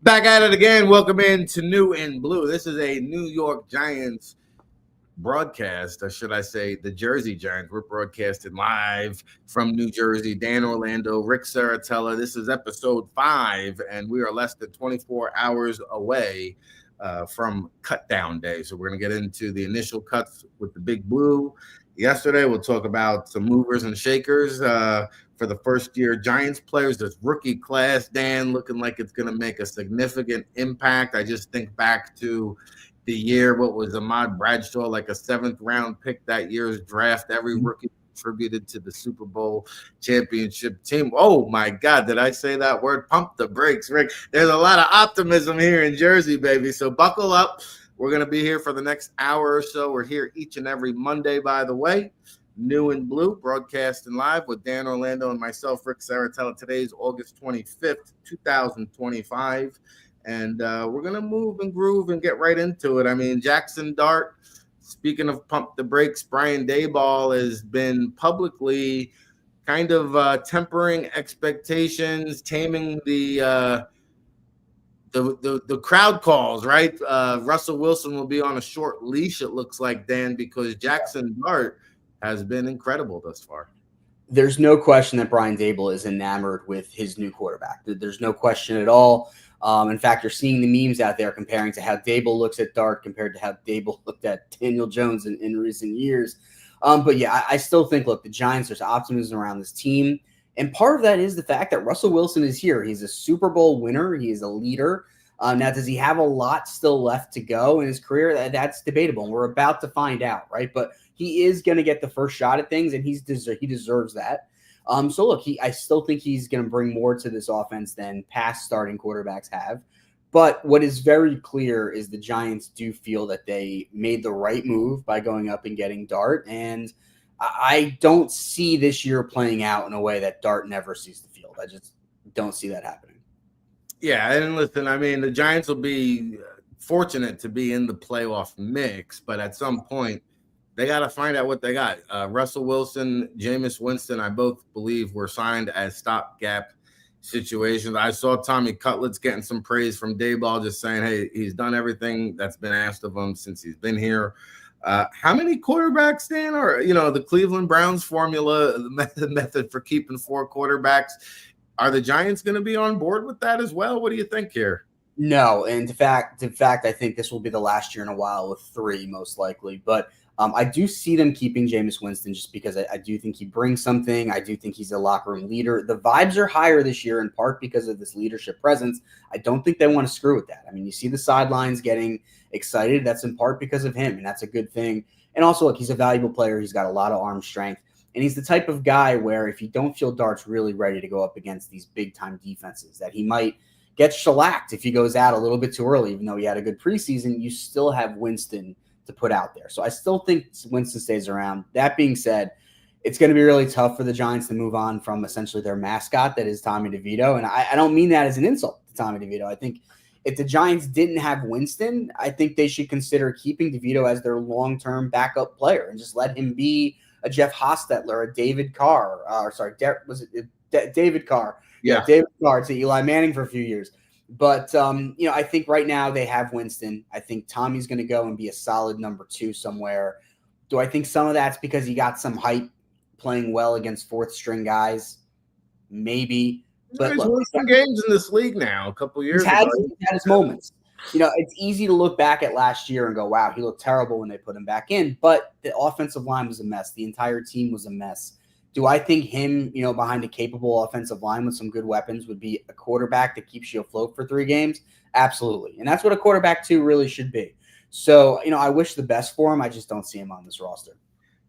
Back at it again. Welcome in to New in Blue. This is a New York Giants broadcast, or should I say the Jersey Giants. We're broadcasting live from New Jersey. Dan Orlando, Rick Serritella. This is episode 5, and we are less than 24 hours away from cut down day. So we're going to get into the initial cuts with the Big Blue. Yesterday, we'll talk about some movers and shakers for the first year Giants players. This rookie class, Dan, looking like it's going to make a significant impact. I just think back to the year, what was Ahmad Bradshaw, like a 7th round pick that year's draft. Every rookie contributed to the Super Bowl championship team. Oh my God, did I say that word? Pump the brakes, Rick. There's a lot of optimism here in Jersey, baby. So buckle up. We're going to be here for the next hour or so. We're here each and every Monday, by the way. New in Blue, broadcasting live with Dan Orlando and myself, Rick Serritella. Today's August 25th, 2025. And we're going to move and groove and get right into it. I mean, Jackson Dart, speaking of pump the brakes, Brian Daboll has been publicly kind of tempering expectations, taming the crowd calls, right? Russell Wilson will be on a short leash, it looks like, Dan, because Jackson Dart has been incredible thus far. There's no question that Brian Daboll is enamored with his new quarterback. There's no question at all. In fact, you're seeing the memes out there comparing to how Daboll looks at Dart compared to how Daboll looked at Daniel Jones in recent years. But yeah, I still think, look, the Giants, there's optimism around this team. And part of that is the fact that Russell Wilson is here. He's a Super Bowl winner. He is a leader. Now, does he have a lot still left to go in his career? That's debatable. And we're about to find out, right? But he is going to get the first shot at things, and he deserves that. So, look, I still think he's going to bring more to this offense than past starting quarterbacks have. But what is very clear is the Giants do feel that they made the right move by going up and getting Dart. And I don't see this year playing out in a way that Dart never sees the field. I just don't see that happening. Yeah, and listen, I mean, the Giants will be fortunate to be in the playoff mix, but at some point, they got to find out what they got. Russell Wilson, Jameis Winston, I both believe were signed as stopgap situations. I saw Tommy Cutlets getting some praise from Daboll, just saying, hey, he's done everything that's been asked of him since he's been here. How many quarterbacks, Dan, are, the Cleveland Browns formula, the method for keeping 4 quarterbacks? Are the Giants going to be on board with that as well? What do you think here? No, and in fact, I think this will be the last year in a while with 3, most likely. But I do see them keeping Jameis Winston just because I do think he brings something. I do think he's a locker room leader. The vibes are higher this year in part because of this leadership presence. I don't think they want to screw with that. I mean, you see the sidelines getting excited. That's in part because of him, and that's a good thing. And also, look, he's a valuable player. He's got a lot of arm strength. And he's the type of guy where if you don't feel Dart's really ready to go up against these big-time defenses, that he might get shellacked if he goes out a little bit too early. Even though he had a good preseason, you still have Winston to put out there. So I still think Winston stays around. That being said, it's going to be really tough for the Giants to move on from essentially their mascot, that is Tommy DeVito. And I don't mean that as an insult to Tommy DeVito. I think if the Giants didn't have Winston, I think they should consider keeping DeVito as their long-term backup player and just let him be a Jeff Hostetler, a David Carr, David Carr? Yeah, David Carr to Eli Manning for a few years. But, I think right now they have Winston. I think Tommy's going to go and be a solid number 2 somewhere. Do I think some of that's because he got some hype playing well against 4th-string guys? Maybe. But he's won some games in this league now a couple years ago. He's had his moments. It's easy to look back at last year and go, wow, he looked terrible when they put him back in. But the offensive line was a mess. The entire team was a mess. Do I think him, behind a capable offensive line with some good weapons would be a quarterback that keeps you afloat for 3 games? Absolutely. And that's what a quarterback 2 really should be. So, I wish the best for him. I just don't see him on this roster.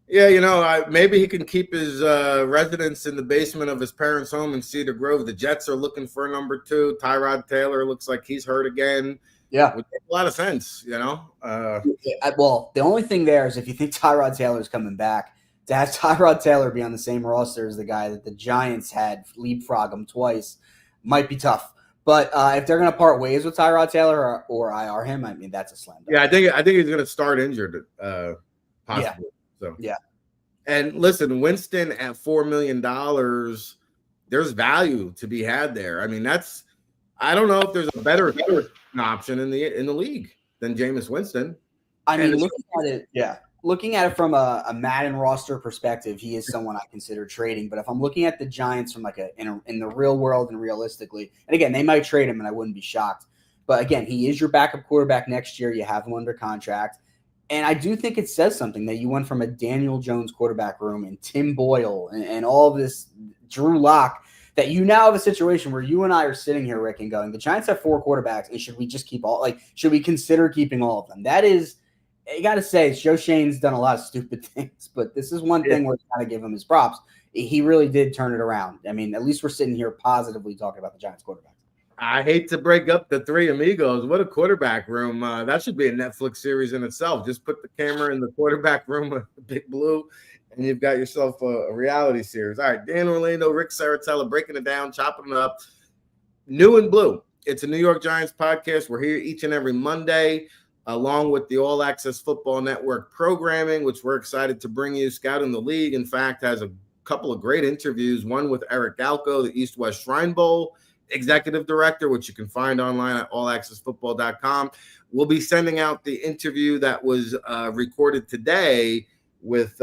Yeah, maybe he can keep his residence in the basement of his parents' home in Cedar Grove. The Jets are looking for a number 2. Tyrod Taylor looks like he's hurt again. Yeah. Would make a lot of sense, Well, the only thing there is if you think Tyrod Taylor is coming back, to have Tyrod Taylor be on the same roster as the guy that the Giants had leapfrog him twice might be tough. But if they're going to part ways with Tyrod Taylor or IR him, I mean, that's a slam dunk. Yeah, I think he's going to start injured, possibly. So yeah. And listen, Winston at $4 million, there's value to be had there. I mean, I don't know if there's a better option in the league than Jameis Winston. I mean, looking at it from a Madden roster perspective, he is someone I consider trading. But if I'm looking at the Giants from like in the real world and realistically, and again, they might trade him, and I wouldn't be shocked. But again, he is your backup quarterback next year. You have him under contract. And I do think it says something that you went from a Daniel Jones quarterback room and Tim Boyle and all of this Drew Lock, that you now have a situation where you and I are sitting here, Rick, and going, the Giants have 4 quarterbacks, and should we just keep should we consider keeping all of them? That is, you got to say, Joe Shane's done a lot of stupid things, but this is one thing where you got to give him his props. He really did turn it around. I mean, at least we're sitting here positively talking about the Giants quarterback. I hate to break up the 3 amigos. What a quarterback room. That should be a Netflix series in itself. Just put the camera in the quarterback room with Big Blue, and you've got yourself a reality series. All right, Dan Orlando, Rick Serritella, breaking it down, chopping it up. New and Blue. It's a New York Giants podcast. We're here each and every Monday, along with the All Access Football Network programming, which we're excited to bring you. Scouting the League, in fact, has a couple of great interviews, one with Eric Galko, the East-West Shrine Bowl executive director, which you can find online at allaccessfootball.com. We'll be sending out the interview that was recorded today with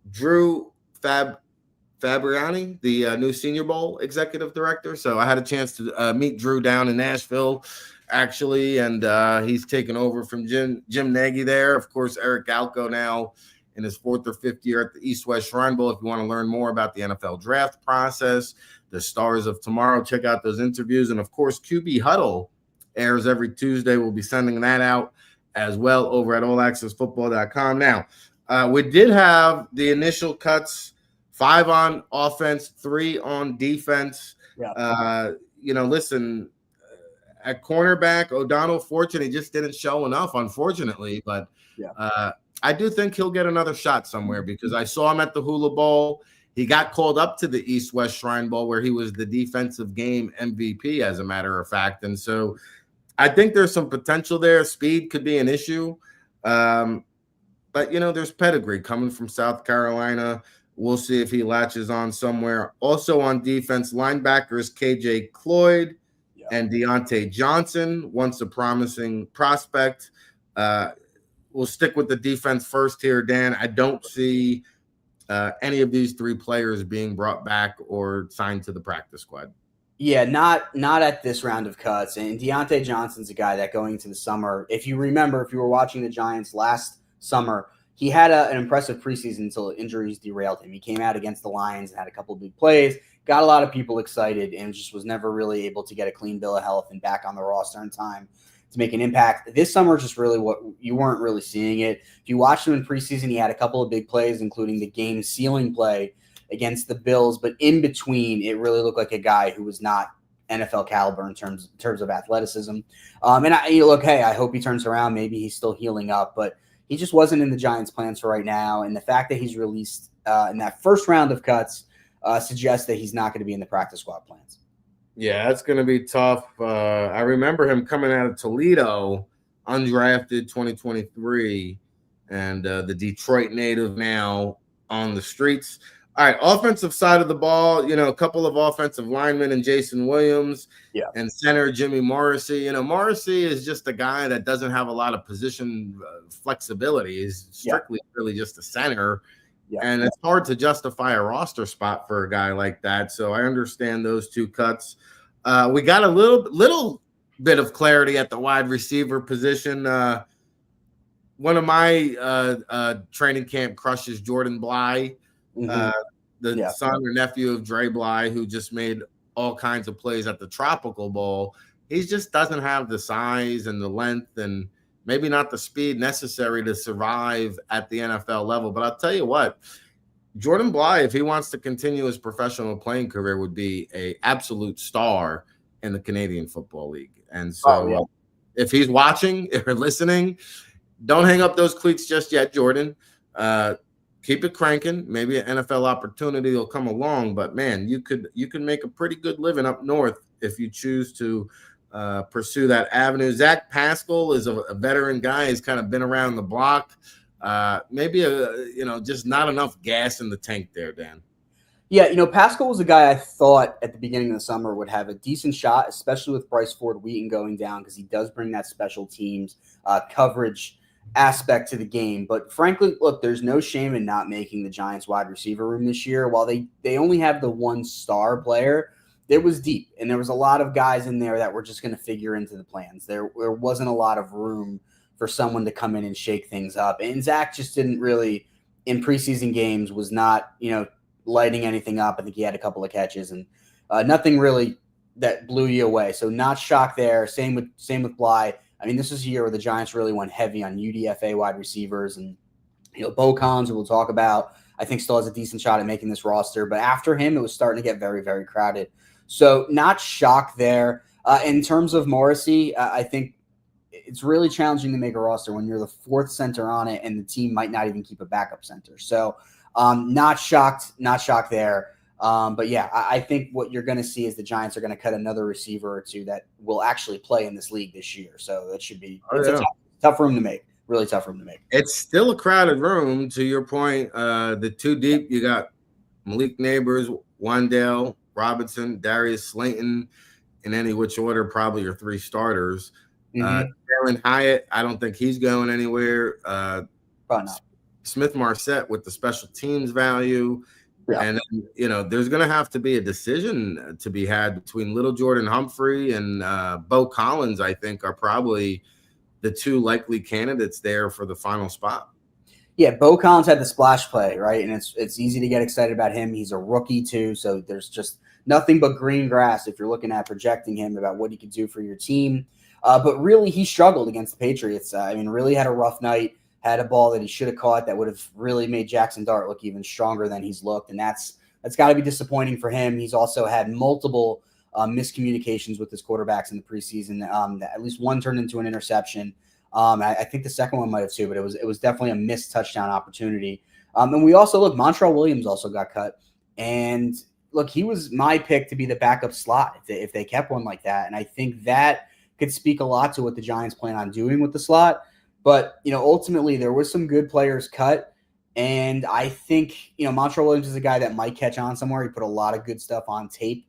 Drew Fabriani, the new Senior Bowl executive director. So I had a chance to meet Drew down in Nashville, actually, and he's taken over from Jim Nagy there. Of course, Eric Galko now in his 4th or 5th year at the East-West Shrine Bowl. If you want to learn more about the NFL draft process, the stars of tomorrow, check out those interviews. And, of course, QB Huddle airs every Tuesday. We'll be sending that out as well over at allaccessfootball.com. Now, we did have the initial cuts, 5 on offense, 3 on defense. Yeah. Listen, at cornerback, O'Donnell Fortune, he just didn't show enough, unfortunately. But I do think he'll get another shot somewhere, because I saw him at the Hula Bowl. He got called up to the East-West Shrine Bowl, where he was the defensive game MVP, as a matter of fact. And so I think there's some potential there. Speed could be an issue. But, there's pedigree coming from South Carolina. We'll see if he latches on somewhere. Also on defense, linebackers KJ Cloyd and Deontay Johnson, once a promising prospect. We'll stick with the defense first here, Dan. I don't see any of these 3 players being brought back or signed to the practice squad. Yeah, not at this round of cuts. And Deontay Johnson's a guy that going into the summer, if you remember, if you were watching the Giants last summer, he had an impressive preseason until injuries derailed him. He came out against the Lions and had a couple of big plays, got a lot of people excited, and just was never really able to get a clean bill of health and back on the roster in time to make an impact. This summer, just really what you weren't really seeing it. If you watched him in preseason, he had a couple of big plays, including the game sealing play against the Bills. But in between, it really looked like a guy who was not NFL caliber in terms of athleticism. I hope he turns around. Maybe he's still healing up, but he just wasn't in the Giants' plans for right now. And the fact that he's released in that first round of cuts suggests that he's not going to be in the practice squad plans. Yeah, that's going to be tough. I remember him coming out of Toledo, undrafted 2023, and the Detroit native now on the streets. All right, offensive side of the ball, a couple of offensive linemen and Jason Williams and center Jimmy Morrissey. Morrissey is just a guy that doesn't have a lot of position flexibility. He's strictly really just a center. Yeah. And it's hard to justify a roster spot for a guy like that. So I understand those 2 cuts. We got a little bit of clarity at the wide receiver position. One of my training camp crushes, Jordan Bly, the son or nephew of Dre Bly, who just made all kinds of plays at the Tropical Bowl. He just doesn't have the size and the length and maybe not the speed necessary to survive at the NFL level. But I'll tell you what, Jordan Bly, if he wants to continue his professional playing career, would be an absolute star in the Canadian Football League. And so if he's watching or listening, don't hang up those cleats just yet, Jordan. Keep it cranking. Maybe an NFL opportunity will come along. But, man, you could make a pretty good living up north if you choose to pursue that avenue. Zach Pascal is a veteran guy. He's kind of been around the block. Maybe just not enough gas in the tank there, Dan. Yeah, Pascal was a guy I thought at the beginning of the summer would have a decent shot, especially with Bryce Ford Wheaton going down, because he does bring that special teams coverage aspect to the game. But frankly, look, there's no shame in not making the Giants wide receiver room this year. While they only have the one star player, it was deep, and there was a lot of guys in there that were just going to figure into the plans. There wasn't a lot of room for someone to come in and shake things up, and Zach just didn't really in preseason games was not lighting anything up. I think he had a couple of catches and nothing really that blew you away. So not shocked there. Same with Bly. I mean, this is a year where the Giants really went heavy on UDFA wide receivers, and Bo Collins, who we'll talk about, I think still has a decent shot at making this roster. But after him, it was starting to get very, very crowded. So not shocked there. In terms of Morrissey, I think it's really challenging to make a roster when you're the fourth center on it and the team might not even keep a backup center. So not shocked there. But yeah, I think what you're going to see is the Giants are going to cut another receiver or two that will actually play in this league this year. So that should be a tough room to make. Really tough room to make. It's still a crowded room. To your point, the two deep, you got Malik Neighbors, Wandale Robinson, Darius Slayton, in any which order, probably your three starters. Jalen Hyatt, I don't think he's going anywhere. Probably not. Smith Marset with the special teams value. Yeah. And then, there's going to have to be a decision to be had between Little Jordan Humphrey and Bo Collins, I think, are probably the two likely candidates there for the final spot. Yeah, Bo Collins had the splash play, right? And it's easy to get excited about him. He's a rookie too, so there's just nothing but green grass if you're looking at projecting him about what he could do for your team. But really, he struggled against the Patriots. Really had a rough night. Had a ball that he should have caught that would have really made Jackson Dart look even stronger than he's looked, and that's got to be disappointing for him. He's also had multiple miscommunications with his quarterbacks in the preseason. At least one turned into an interception. I think the second one might have too, but it was definitely a missed touchdown opportunity. And we also Montreal Williams also got cut, and look, he was my pick to be the backup slot if they kept one like that, and I think that could speak a lot to what the Giants plan on doing with the slot. But, ultimately there was some good players cut. And I think, Montreal Williams is a guy that might catch on somewhere. He put a lot of good stuff on tape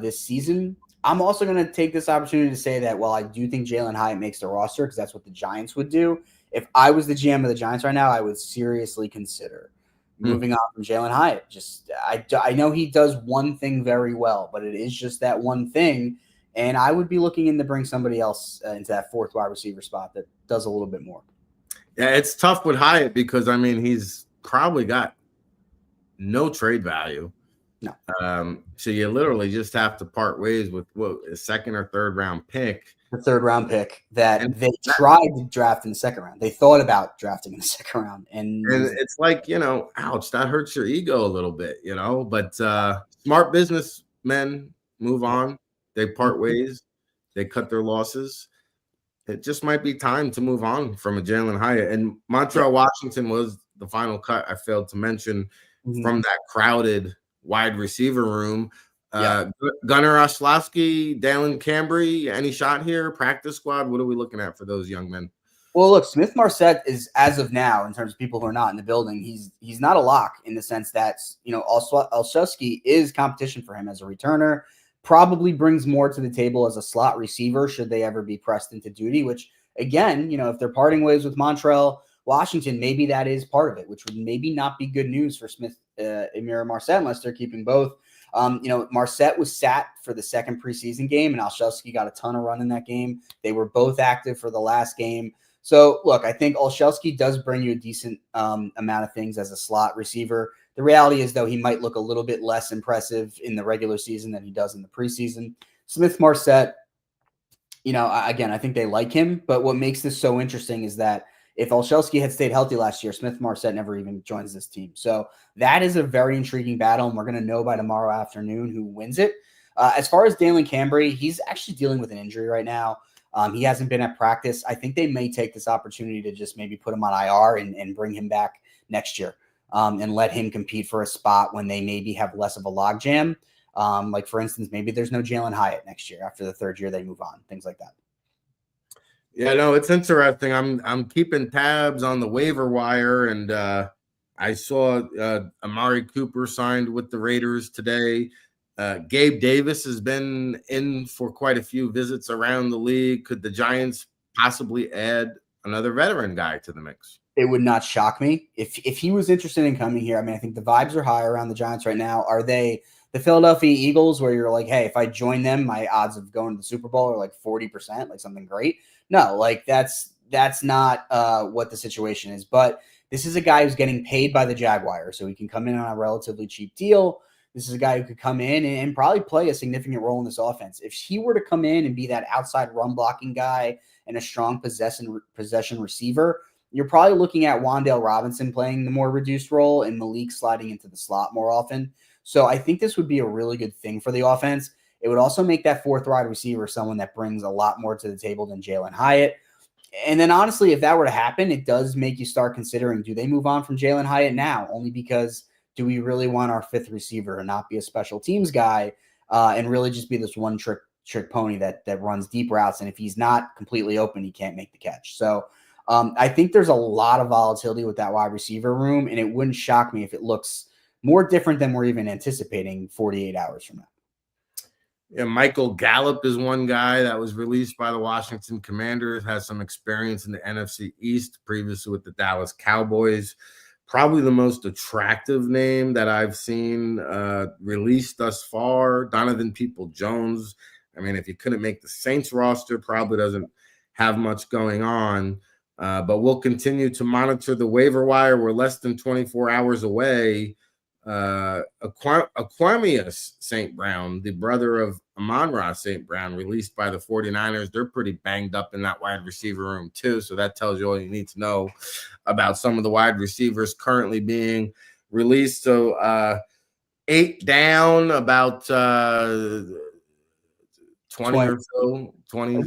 this season. I'm also going to take this opportunity to say that while I do think Jalen Hyatt makes the roster because that's what the Giants would do, if I was the GM of the Giants right now, I would seriously consider moving on from Jalen Hyatt. Just I know he does one thing very well, but it is just that one thing. And I would be looking in to bring somebody else into that fourth wide receiver spot that does a little bit more. Yeah, it's tough with Hyatt because, he's probably got no trade value. No. So you literally just have to part ways with a second or third round pick. The third round pick that they tried to draft in the second round. They thought about drafting in the second round. And it's like, ouch, that hurts your ego a little bit, But smart businessmen move on. They part ways. They cut their losses. It just might be time to move on from a Jalen Hyatt. And Montreal Washington was the final cut I failed to mention from that crowded wide receiver room. Gunnar Oslowski, Dalen Cambry, any shot here? Practice squad? What are we looking at for those young men? Well, look, Smith Marset is, as of now, in terms of people who are not in the building, he's not a lock in the sense that, Oslowski is competition for him as a returner. Probably brings more to the table as a slot receiver should they ever be pressed into duty, which, again, if they're parting ways with Montreal Washington, maybe that is part of it, which would maybe not be good news for Smith, Amir, and Marset unless they're keeping both. Marset was sat for the second preseason game, and Olszewski got a ton of run in that game. They were both active for the last game. So, look, I think Olszewski does bring you a decent amount of things as a slot receiver. The reality is, though, he might look a little bit less impressive in the regular season than he does in the preseason. Smith Marset, again, I think they like him. But what makes this so interesting is that if Olszewski had stayed healthy last year, Smith Marset never even joins this team. So that is a very intriguing battle, and we're going to know by tomorrow afternoon who wins it. As far as Dalen Cambry, he's actually dealing with an injury right now. He hasn't been at practice. I think they may take this opportunity to just maybe put him on IR and bring him back next year. And let him compete for a spot when they maybe have less of a logjam. Like, for instance, maybe there's no Jalen Hyatt next year. After the third year, they move on, things like that. Yeah, no, it's interesting. I'm keeping tabs on the waiver wire, and I saw Amari Cooper signed with the Raiders today. Gabe Davis has been in for quite a few visits around the league. Could the Giants possibly add another veteran guy to the mix? It would not shock me if he was interested in coming here. I mean, I think the vibes are high around the Giants right now. Are they the Philadelphia Eagles where you're like, hey, if I join them, my odds of going to the Super Bowl are like 40%, like something great? No, like that's not what the situation is. But this is a guy who's getting paid by the Jaguars, so he can come in on a relatively cheap deal. This is a guy who could come in and probably play a significant role in this offense. If he were to come in and be that outside run blocking guy and a strong possession receiver, you're probably looking at Wan'Dale Robinson playing the more reduced role and Malik sliding into the slot more often. So I think this would be a really good thing for the offense. It would also make that fourth wide receiver someone that brings a lot more to the table than Jalen Hyatt. And then honestly, if that were to happen, it does make you start considering, do they move on from Jalen Hyatt now? Only because do we really want our fifth receiver to not be a special teams guy and really just be this one trick pony that runs deep routes? And if he's not completely open, he can't make the catch. So I think there's a lot of volatility with that wide receiver room, and it wouldn't shock me if it looks more different than we're even anticipating 48 hours from now. Yeah, Michael Gallup is one guy that was released by the Washington Commanders, has some experience in the NFC East, previously with the Dallas Cowboys. Probably the most attractive name that I've seen released thus far, Donovan Peoples-Jones. I mean, if he couldn't make the Saints roster, probably doesn't have much going on. But we'll continue to monitor the waiver wire. We're less than 24 hours away. Aquamius St. Brown, the brother of Amon-Ra St. Brown, released by the 49ers. They're pretty banged up in that wide receiver room too. So that tells you all you need to know about some of the wide receivers currently being released. So 8 down, about 20 or so, 25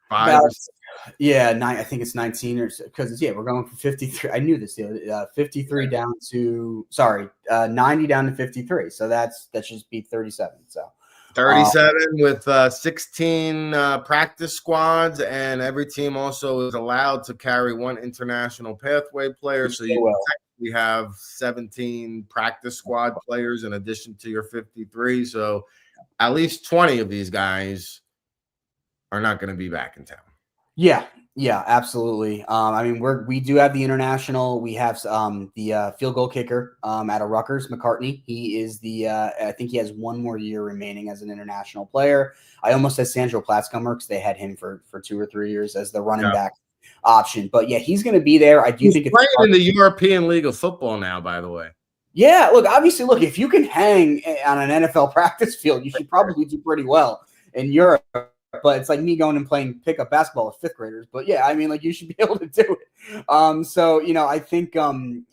about, or so. Yeah, I think it's 19 or so, because we're going from 53. I knew this, 53 down to 90 down to 53. So that should be 37. So 37 with 16 practice squads, and every team also is allowed to carry one international pathway player. So you technically have 17 practice squad players in addition to your 53. So at least 20 of these guys are not going to be back in town. Yeah, absolutely. I mean, we do have the international. We have the field goal kicker out of Rutgers, McCartney. He is I think he has one more year remaining as an international player. I almost said Sandro Platzkummer because they had him for 2 or 3 years as the running back option. But yeah, he's going to be there. I do think it's playing in the European League of Football now, by the way. Yeah, look, if you can hang on an NFL practice field, you should probably do pretty well in Europe. But it's like me going and playing pickup basketball with fifth graders. But yeah, I mean, like you should be able to do it. So I think and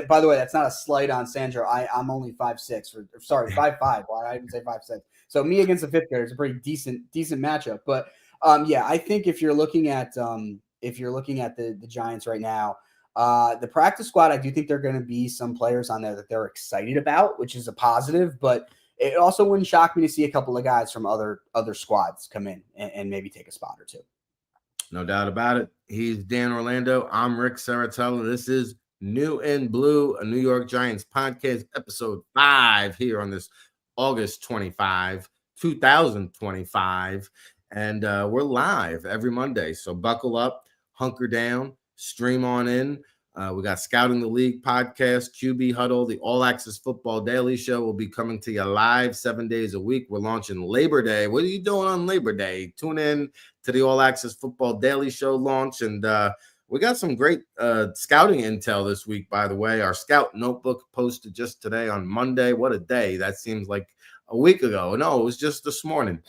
by the way, that's not a slight on Sandro. I'm only 5'6", 5'5". Well, I didn't say 5'6". So me against a fifth grader is a pretty decent matchup. But I think if you're looking at the Giants right now, the practice squad, I do think there are going to be some players on there that they're excited about, which is a positive, but it also wouldn't shock me to see a couple of guys from other squads come in and maybe take a spot or two. No doubt about it. He's Dan Orlando. I'm Rick Serritella. This is New and Blue, a New York Giants podcast, episode 5 here on this August 25, 2025. And we're live every Monday. So buckle up, hunker down, stream on in. We got Scouting the League podcast, QB Huddle, the All Access Football Daily Show will be coming to you live 7 days a week. We're launching Labor Day. What are you doing on Labor Day? Tune in to the All Access Football Daily Show launch. And we got some great scouting intel this week, by the way. Our Scout Notebook posted just today on Monday. What a day. That seems like a week ago. No, it was just this morning.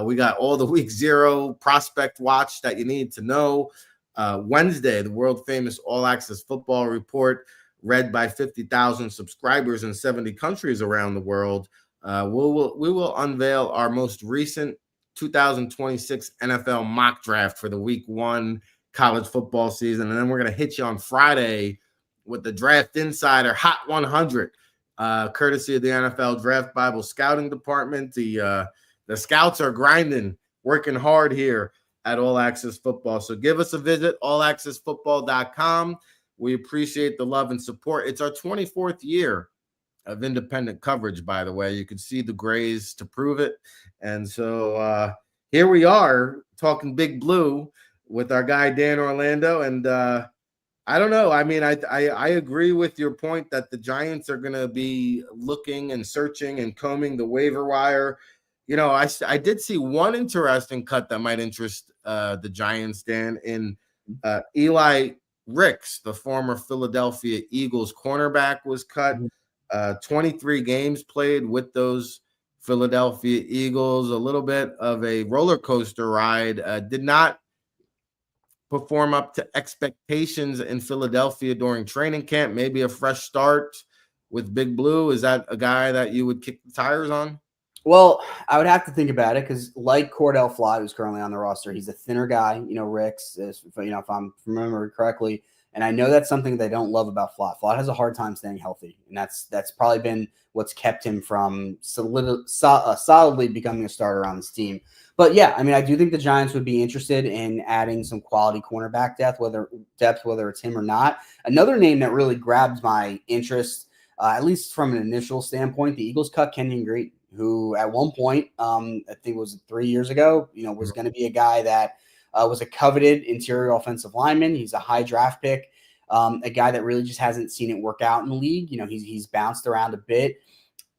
We got all the week 0 prospect watch that you need to know. Wednesday, the world famous All Access Football Report, read by 50,000 subscribers in 70 countries around the world. We will unveil our most recent 2026 NFL mock draft for the week 1 college football season. And then we're going to hit you on Friday with the Draft Insider Hot 100, courtesy of the NFL Draft Bible Scouting Department. The scouts are grinding, working hard here at All Access Football. So give us a visit, allaccessfootball.com. We appreciate the love and support. It's our 24th year of independent coverage, by the way. You can see the grays to prove it. And so here we are talking Big Blue with our guy Dan Orlando. And I don't know. I mean, I agree with your point that the Giants are going to be looking and searching and combing the waiver wire. You know, I did see one interesting cut that might interest the Giants, Dan, in Eli Ricks, the former Philadelphia Eagles cornerback, was cut. 23 games played with those Philadelphia Eagles, a little bit of a roller coaster ride. Did not perform up to expectations in Philadelphia during training camp. Maybe a fresh start with Big Blue. Is that a guy that you would kick the tires on? Well, I would have to think about it because, like Cordell Fly, who's currently on the roster, he's a thinner guy. Ricks, if I'm remembering correctly, and I know that's something they don't love about Fly. Fly has a hard time staying healthy, and that's probably been what's kept him from solidly becoming a starter on this team. But yeah, I mean, I do think the Giants would be interested in adding some quality cornerback depth, whether it's him or not. Another name that really grabbed my interest, at least from an initial standpoint, the Eagles cut Kenyon Green, who at one point, I think it was 3 years ago, was going to be a guy that was a coveted interior offensive lineman. He's a high draft pick, a guy that really just hasn't seen it work out in the league. He's bounced around a bit.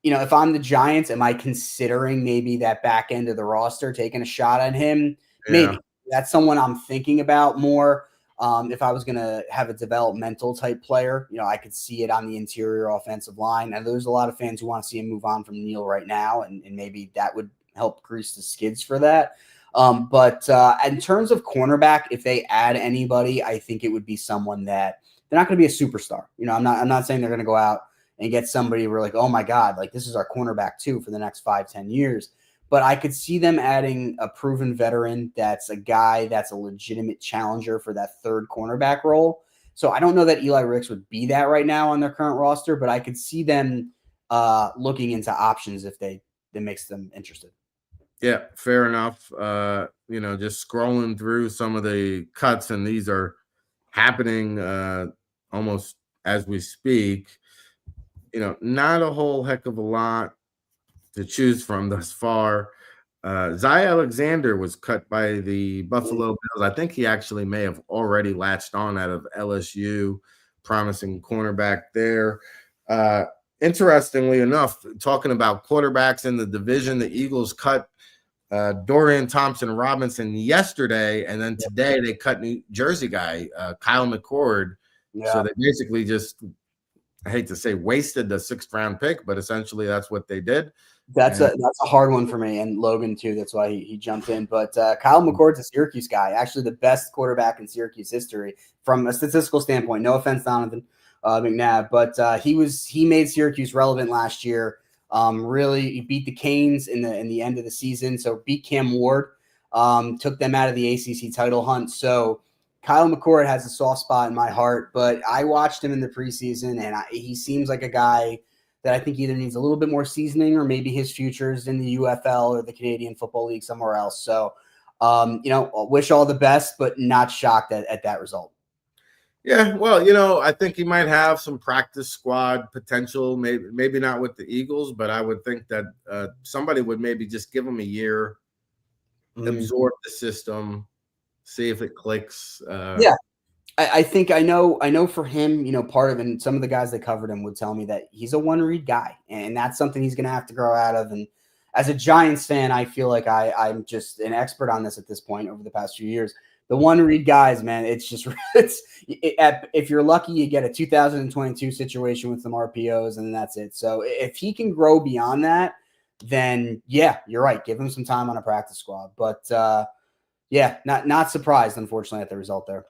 If I'm the Giants, am I considering maybe that back end of the roster, taking a shot at him? Yeah. Maybe. That's someone I'm thinking about more. If I was going to have a developmental type player, I could see it on the interior offensive line. And there's a lot of fans who want to see him move on from Neal right now, and maybe that would help grease the skids for that. But in terms of cornerback, if they add anybody, I think it would be someone that they're not going to be a superstar. I'm not saying they're going to go out and get somebody where like, oh my God, like this is our cornerback too for the next 5-10 years. But I could see them adding a proven veteran that's a guy that's a legitimate challenger for that third cornerback role. So I don't know that Eli Ricks would be that right now on their current roster, but I could see them looking into options if that makes them interested. Yeah, fair enough. Just scrolling through some of the cuts, and these are happening almost as we speak. Not a whole heck of a lot to choose from thus far. Zy Alexander was cut by the Buffalo Bills. I think he actually may have already latched on out of LSU, promising cornerback there. Interestingly enough, talking about quarterbacks in the division, the Eagles cut Dorian Thompson-Robinson yesterday, and then today they cut New Jersey guy, Kyle McCord. Yeah. So they basically just, I hate to say, wasted the 6th round pick, but essentially that's what they did. That's a hard one for me, and Logan too. That's why he jumped in. But Kyle McCord's a Syracuse guy, actually the best quarterback in Syracuse history from a statistical standpoint. No offense, Donovan McNabb, but he made Syracuse relevant last year. Really, he beat the Canes in the end of the season, so beat Cam Ward, took them out of the ACC title hunt. So Kyle McCord has a soft spot in my heart, but I watched him in the preseason, and he seems like a guy that I think either needs a little bit more seasoning or maybe his future's in the UFL or the Canadian Football League somewhere else. So, wish all the best, but not shocked at that result. Yeah, well, I think he might have some practice squad potential, maybe not with the Eagles, but I would think that somebody would maybe just give him a year, absorb the system, see if it clicks. Yeah. I think I know for him, part of, and some of the guys that covered him would tell me that he's a one-read guy, and that's something he's going to have to grow out of. And as a Giants fan, I feel like I'm just an expert on this at this point over the past few years. The one-read guys, man, it's just if you're lucky, you get a 2022 situation with some RPOs, and that's it. So if he can grow beyond that, then yeah, you're right. Give him some time on a practice squad. But yeah, not surprised, unfortunately, at the result there.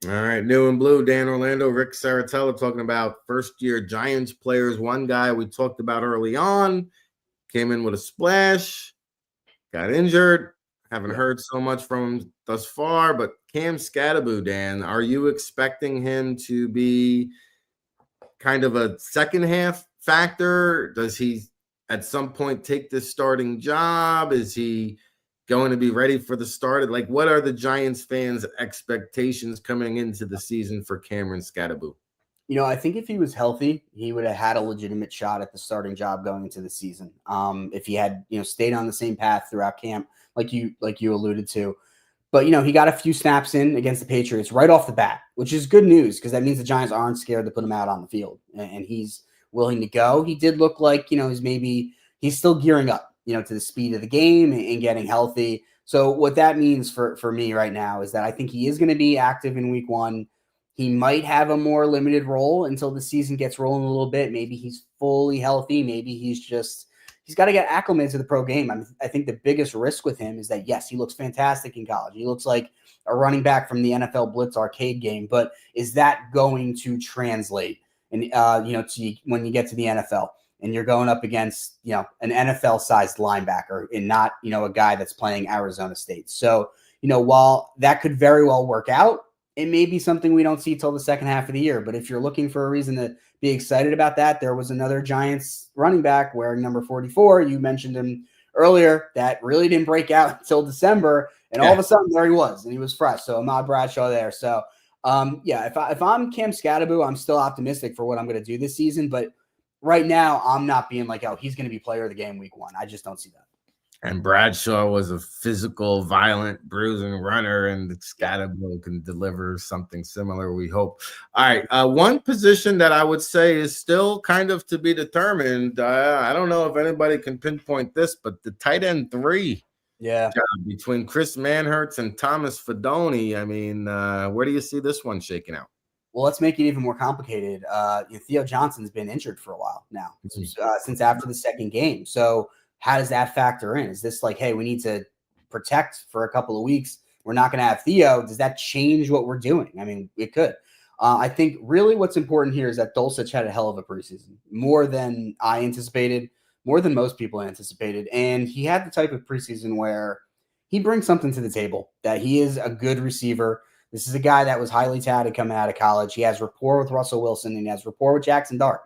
All right, new and blue, Dan Orlando, Rick Serritella talking about first-year Giants players. One guy we talked about early on came in with a splash, got injured. Haven't heard so much from him thus far, but Cam Skattebo, Dan, are you expecting him to be kind of a second-half factor? Does he at some point take this starting job? Is he going to be ready for the start? Like, what are the Giants fans' expectations coming into the season for Cameron Scatterbo? I think if he was healthy, he would have had a legitimate shot at the starting job going into the season. If he had, stayed on the same path throughout camp, like you alluded to. But he got a few snaps in against the Patriots right off the bat, which is good news because that means the Giants aren't scared to put him out on the field, and he's willing to go. He did look like he's still gearing up, to the speed of the game and getting healthy. So what that means for me right now is that I think he is going to be active in Week 1. He might have a more limited role until the season gets rolling a little bit. Maybe he's fully healthy. Maybe he's got to get acclimated to the pro game. I think the biggest risk with him is that, yes, he looks fantastic in college. He looks like a running back from the NFL Blitz arcade game, but is that going to translate? And, when you get to the NFL and you're going up against, an NFL sized linebacker and not, a guy that's playing Arizona State. So, while that could very well work out, it may be something we don't see till the second half of the year. But if you're looking for a reason to be excited about that, there was another Giants running back wearing number 44. You mentioned him earlier. That really didn't break out until December. And all of a sudden, there he was, and he was fresh. So Ahmad Bradshaw there. So, if I'm Cam Scatterbo, I'm still optimistic for what I'm going to do this season. But right now, I'm not being like, oh, he's going to be player of the game Week 1. I just don't see that. And Bradshaw was a physical, violent, bruising runner, and Scatterbo can deliver something similar, we hope. All right, one position that I would say is still kind of to be determined. I don't know if anybody can pinpoint this, but the tight end 3 job between Chris Manhertz and Thomas Fidone. I mean, where do you see this one shaking out? Well, let's make it even more complicated. Theo Johnson's been injured for a while now, since after the second game. So how does that factor in? Is this like, hey, we need to protect for a couple of weeks? We're not going to have Theo. Does that change what we're doing? I mean, it could. I think really what's important here is that Dulcich had a hell of a preseason, more than I anticipated, more than most people anticipated. And he had the type of preseason where he brings something to the table, that he is a good receiver. This is a guy that was highly touted coming out of college. He has rapport with Russell Wilson and he has rapport with Jackson Dart.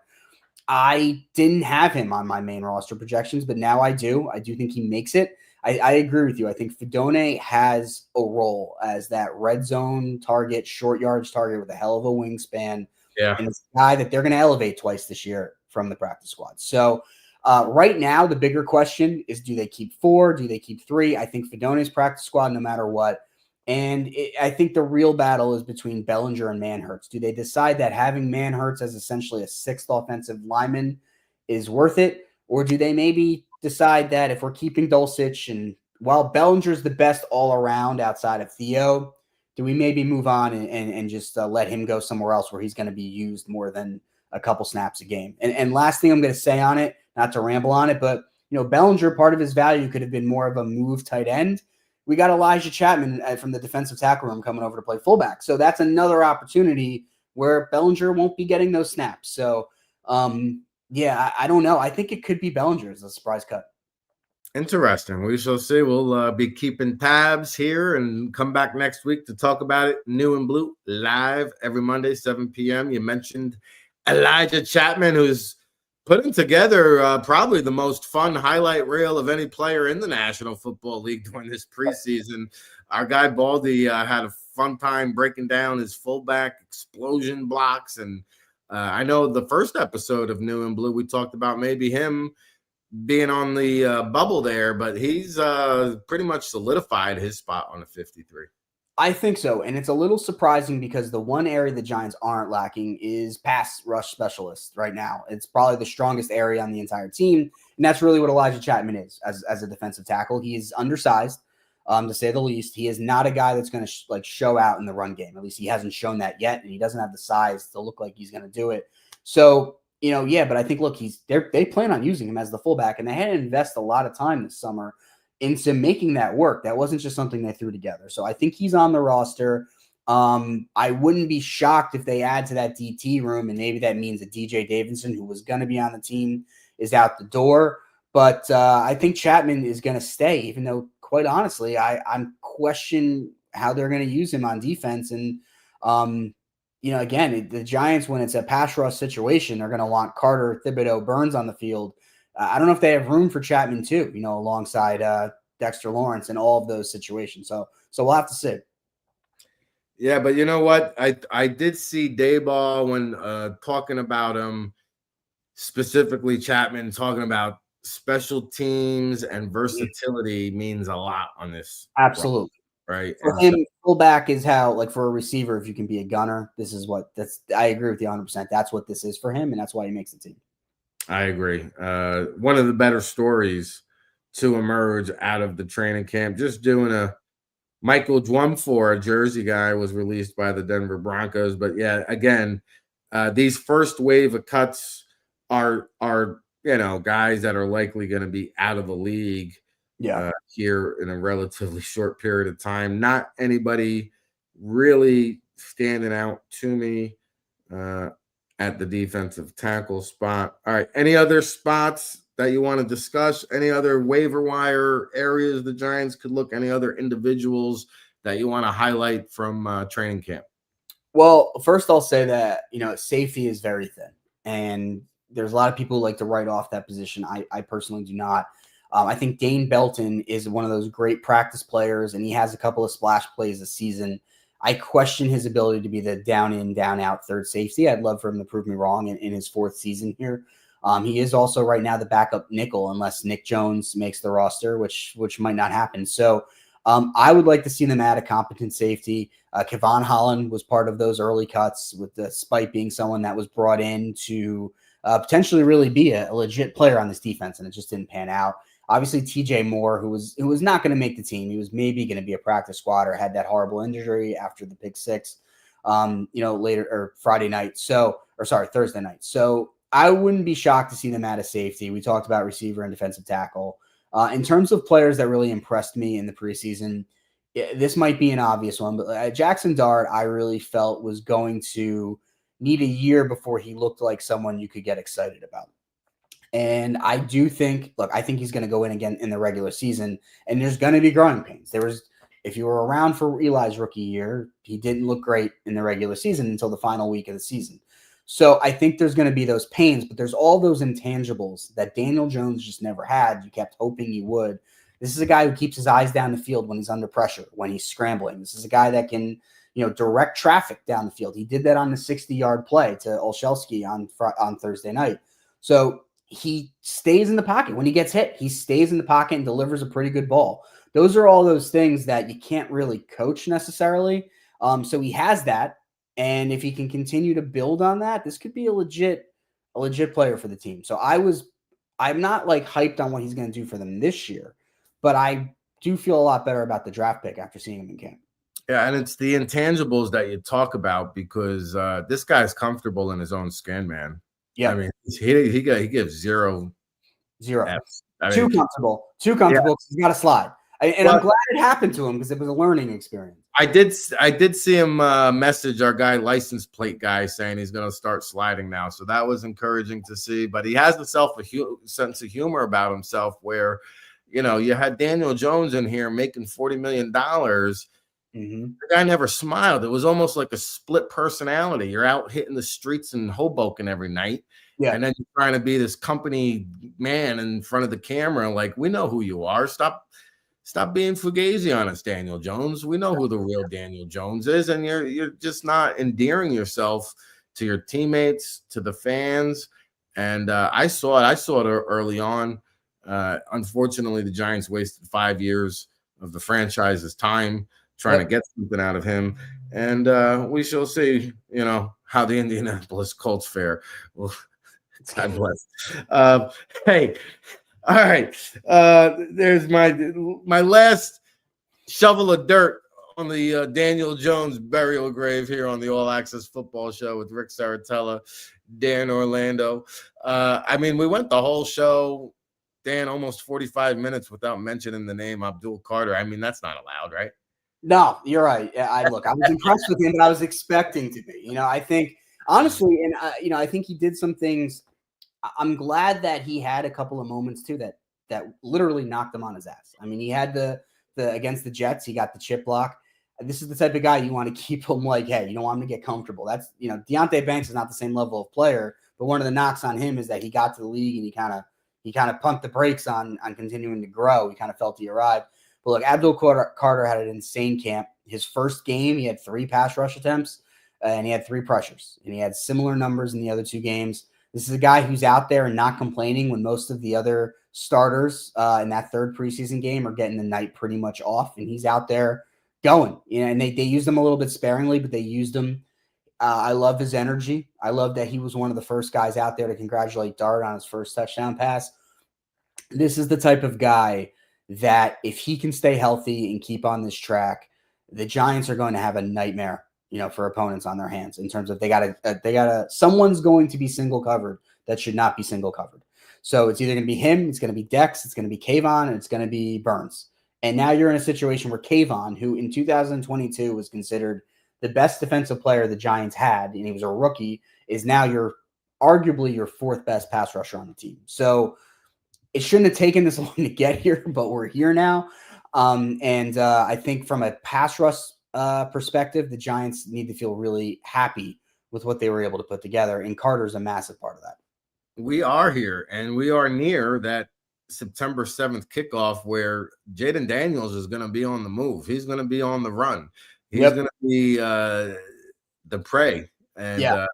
I didn't have him on my main roster projections, but now I do. I do think he makes it. I agree with you. I think Fidone has a role as that red zone target, short yards target with a hell of a wingspan. Yeah. And it's a guy that they're going to elevate twice this year from the practice squad. So right now, the bigger question is, do they keep 4? Do they keep 3? I think Fidone's practice squad no matter what. And I think the real battle is between Bellinger and Manhertz. Do they decide that having Manhertz as essentially a 6th offensive lineman is worth it? Or do they maybe decide that if we're keeping Dulcich and while Bellinger's the best all around outside of Theo, do we maybe move on and just let him go somewhere else where he's going to be used more than a couple snaps a game? And last thing I'm going to say on it, not to ramble on it, but Bellinger, part of his value could have been more of a move tight end. We got Elijah Chapman from the defensive tackle room coming over to play fullback. So that's another opportunity where Bellinger won't be getting those snaps. So, I don't know. I think it could be Bellinger as a surprise cut. Interesting. We shall see. We'll be keeping tabs here and come back next week to talk about it. New and Blue live every Monday, 7 p.m. You mentioned Elijah Chapman, who's putting together probably the most fun highlight reel of any player in the National Football League during this preseason. Our guy Baldy had a fun time breaking down his fullback explosion blocks. And I know the first episode of New and Blue, we talked about maybe him being on the bubble there, but he's pretty much solidified his spot on the 53. I think so. And it's a little surprising because the one area the Giants aren't lacking is pass rush specialists right now. It's probably the strongest area on the entire team. And that's really what Elijah Chapman is as a defensive tackle. He is undersized, to say the least. He is not a guy that's going to show out in the run game. At least he hasn't shown that yet. And he doesn't have the size to look like he's going to do it. So, but I think, look, they plan on using him as the fullback. And they had to invest a lot of time this summer into making that work. That wasn't just something they threw together. So I think he's on the roster. I wouldn't be shocked if they add to that DT room, and maybe that means that DJ Davidson, who was going to be on the team, is out the door. But I think Chapman is going to stay, even though, quite honestly, I'm questioning how they're going to use him on defense. And, again, the Giants, when it's a pass rush situation, they're going to want Carter, Thibodeau, Burns on the field. I don't know if they have room for Chapman too, alongside Dexter Lawrence in all of those situations. So we'll have to see. Yeah, but you know what? I did see Dayball when talking about him, specifically Chapman, talking about special teams and versatility means a lot on this roster, Absolutely. right? For And so him, fullback is how, like for a receiver, if you can be a gunner, this is what I agree with you 100%. That's what this is for him, and that's why he makes the team. I agree. One of the better stories to emerge out of the training camp, just doing a Michael Dwumfor, a Jersey guy, was released by the Denver Broncos. But yeah, again, these first wave of cuts are guys that are likely going to be out of the league here in a relatively short period of time. Not anybody really standing out to me at the defensive tackle spot. All right, any other spots that you want to discuss? Any other waiver wire areas the Giants could look? Any other individuals that you want to highlight from training camp? Well, first I'll say that, safety is very thin, and there's a lot of people who like to write off that position. I personally do not. I think Dane Belton is one of those great practice players, and he has a couple of splash plays this season. I question his ability to be the down in, down out third safety. I'd love for him to prove me wrong in his fourth season here. He is also right now the backup nickel, unless Nick Jones makes the roster, which might not happen. So I would like to see them add a competent safety. Kevon Holland was part of those early cuts, with despite being someone that was brought in to potentially really be a legit player on this defense, and it just didn't pan out. Obviously, TJ Moore, who was not going to make the team. He was maybe going to be a practice squad or had that horrible injury after the pick six, later or Thursday night. So I wouldn't be shocked to see them add a safety. We talked about receiver and defensive tackle. In terms of players that really impressed me in the preseason, this might be an obvious one, but Jackson Dart, I really felt was going to need a year before he looked like someone you could get excited about. And I do think, I think he's going to go in again in the regular season, and there's going to be growing pains. If you were around for Eli's rookie year, he didn't look great in the regular season until the final week of the season. So I think there's going to be those pains, but there's all those intangibles that Daniel Jones just never had. You kept hoping he would. This is a guy who keeps his eyes down the field when he's under pressure, when he's scrambling. This is a guy that can, direct traffic down the field. He did that on the 60-yard play to Olszewski on Thursday night. So he stays in the pocket. When he gets hit, he stays in the pocket and delivers a pretty good ball. Those are all those things that you can't really coach necessarily. So he has that. And if he can continue to build on that, this could be a legit player for the team. So I'm not hyped on what he's going to do for them this year, but I do feel a lot better about the draft pick after seeing him in camp. Yeah, and it's the intangibles that you talk about, because this guy's comfortable in his own skin, man. Yeah, I mean, he gives zero. F's. Too comfortable because he's got to slide. I'm glad it happened to him because it was a learning experience. I did see him message our guy, license plate guy, saying he's going to start sliding now. So that was encouraging to see. But he has a sense of humor about himself where, you had Daniel Jones in here making $40 million. The guy never smiled. It was almost like a split personality. You're out hitting the streets in Hoboken every night. Yeah. And then you're trying to be this company man in front of the camera. Like, we know who you are. Stop being fugazi on us, Daniel Jones. We know who the real Daniel Jones is, and you're just not endearing yourself to your teammates, to the fans. And I saw it early on. Unfortunately, the Giants wasted 5 years of the franchise's time trying to get something out of him. And we shall see, how the Indianapolis Colts fare. Well, God bless. Hey. All right. There's my last shovel of dirt on the Daniel Jones burial grave here on the All Access Football Show with Rick Serritella, Dan Orlando. We went the whole show, Dan, almost 45 minutes without mentioning the name Abdul Carter. That's not allowed, right? No, you're right. I was impressed with him, but I was expecting to be. I think, honestly, and I think he did some things. I'm glad that he had a couple of moments too that literally knocked him on his ass. He had the against the Jets, he got the chip block. This is the type of guy you want to keep him hey, you don't want him to get comfortable. That's, Deonte Banks is not the same level of player, but one of the knocks on him is that he got to the league and he kind of pumped the brakes on continuing to grow. He kind of felt he arrived. But look, Abdul Carter had an insane camp. His first game, he had 3 pass rush attempts, and he had 3 pressures. And he had similar numbers in the other 2 games. This is a guy who's out there and not complaining when most of the other starters in that 3rd preseason game are getting the night pretty much off. And he's out there going. And they used him a little bit sparingly, but they used him. I love his energy. I love that he was one of the first guys out there to congratulate Dart on his first touchdown pass. This is the type of guy that if he can stay healthy and keep on this track, the Giants are going to have a nightmare, for opponents on their hands in terms of they gotta someone's going to be single covered that should not be single covered. So it's either going to be him, it's going to be Dex, it's going to be Kayvon, and it's going to be Burns. And now you're in a situation where Kayvon, who in 2022 was considered the best defensive player the Giants had, and he was a rookie, is now arguably your 4th best pass rusher on the team. So it shouldn't have taken this long to get here, but we're here now. I think from a pass rush perspective, the Giants need to feel really happy with what they were able to put together, and Carter's a massive part of that. We are here, and we are near that September 7th kickoff where Jaden Daniels is going to be on the move. He's going to be on the run. He's going to be the prey. And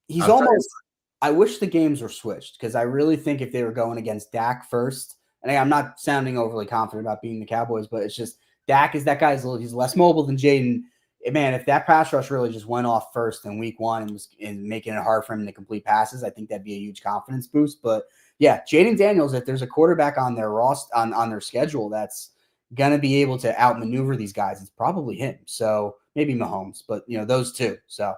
he's almost – I wish the games were switched because I really think if they were going against Dak first – and I'm not sounding overly confident about being the Cowboys, but it's just Dak is that guy. He's less mobile than Jaden. Man, if that pass rush really just went off first in week 1 and was making it hard for him to complete passes, I think that'd be a huge confidence boost. But yeah, Jaden Daniels, if there's a quarterback on their on their schedule that's gonna be able to outmaneuver these guys, it's probably him. So maybe Mahomes, but those 2. So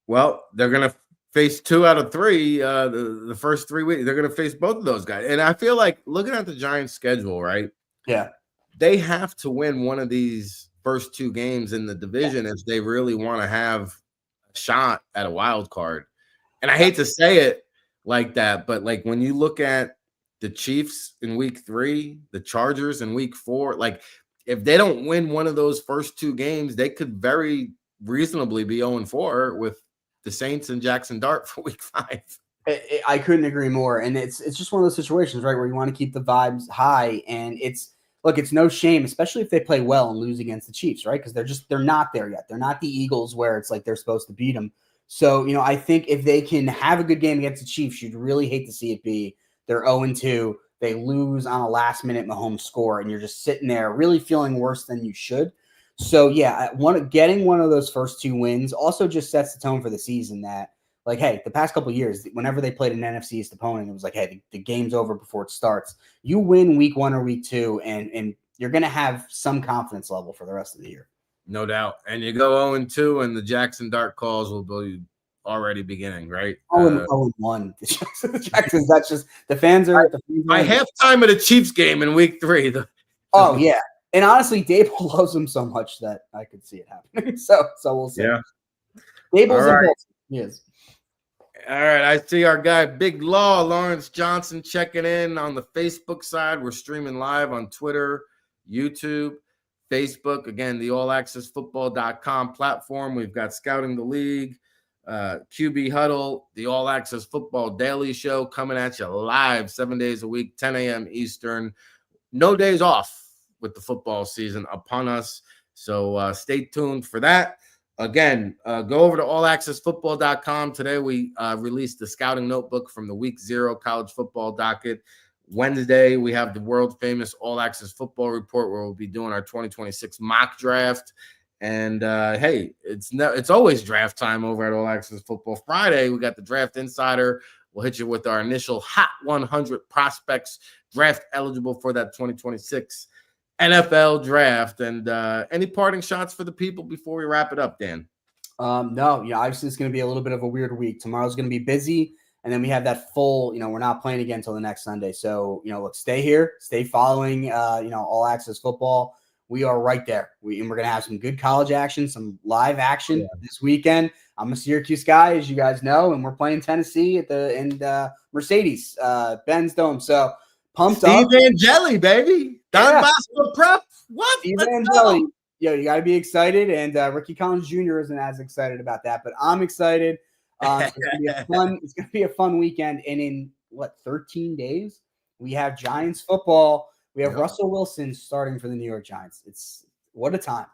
well, they're gonna face 2 out of 3 the first 3 weeks. They're gonna face both of those guys, and I feel like looking at the Giants' schedule, right? Yeah, they have to win one of these first 2 games in the division if they really want to have a shot at a wild card. And I hate to say it like that, but like when you look at the Chiefs in week 3, the Chargers in week 4, like if they don't win one of those first 2 games, they could very reasonably be 0-4 with the Saints and Jackson Dart for week 5. I couldn't agree more. And it's just one of those situations, right, where you want to keep the vibes high. And it's no shame, especially if they play well and lose against the Chiefs, right? Because they're not there yet. They're not the Eagles where it's like they're supposed to beat them. So, I think if they can have a good game against the Chiefs, you'd really hate to see it be they're 0-2, they lose on a last-minute Mahomes score, and you're just sitting there really feeling worse than you should. So, yeah, getting one of those first 2 wins also just sets the tone for the season that, like, hey, the past couple of years, whenever they played an NFC East opponent, it was like, hey, the game's over before it starts. You win week 1 or week 2, and you're going to have some confidence level for the rest of the year. No doubt. And you go 0-2, and the Jackson Dart calls will be already beginning, right? 0-1. The Jacksons, that's just the fans are. By halftime of the Chiefs game in week 3. Oh, yeah. And honestly, Dable loves him so much that I could see it happening. So we'll see. Yeah. Dable's impulsive. He is. All right, I see our guy Big Law, Lawrence Johnson, checking in on the Facebook side. We're streaming live on Twitter, YouTube, Facebook. Again, the allaccessfootball.com platform. We've got Scouting the League, QB Huddle, the All Access Football Daily Show coming at you live 7 days a week, 10 a.m. Eastern. No days off with the football season upon us. So stay tuned for that. Again, go over to allaccessfootball.com. Today we released the scouting notebook from the week 0 college football docket. Wednesday, we have the world famous All Access Football Report where we'll be doing our 2026 mock draft. And hey, it's always draft time over at All Access Football. Friday, we got the Draft Insider. We'll hit you with our initial Hot 100 prospects draft eligible for that 2026 NFL draft. And any parting shots for the people before we wrap it up, Dan? No, obviously it's going to be a little bit of a weird week. Tomorrow's going to be busy, and then we have that full, we're not playing again until the next Sunday. So, let's stay here, stay following, All Access Football. We are right there. We're going to have some good college action, some live action this weekend. I'm a Syracuse guy, as you guys know, and we're playing Tennessee at Mercedes Benz Dome. So pumped up. Steve Angeli, baby. Don Bosco Prep. What? Steve Angeli. You got to be excited. And Ricky Collins Jr. isn't as excited about that, but I'm excited. It's going to be a fun weekend. And in 13 days. We have Giants football. We have Yep. Russell Wilson starting for the New York Giants. It's what a time.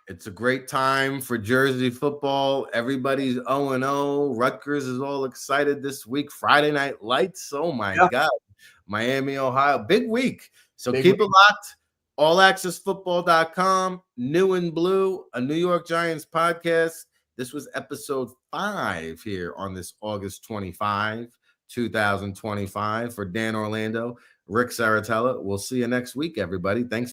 It's a great time for Jersey football. Everybody's 0-0. Rutgers is all excited this week. Friday Night Lights. Oh, my God. Miami, Ohio. Big week. So keep it locked. AllAccessFootball.com. New and Blue, a New York Giants podcast. This was episode 5 here on this August 25, 2025. For Dan Orlando, Rick Serritella. We'll see you next week, everybody. Thanks.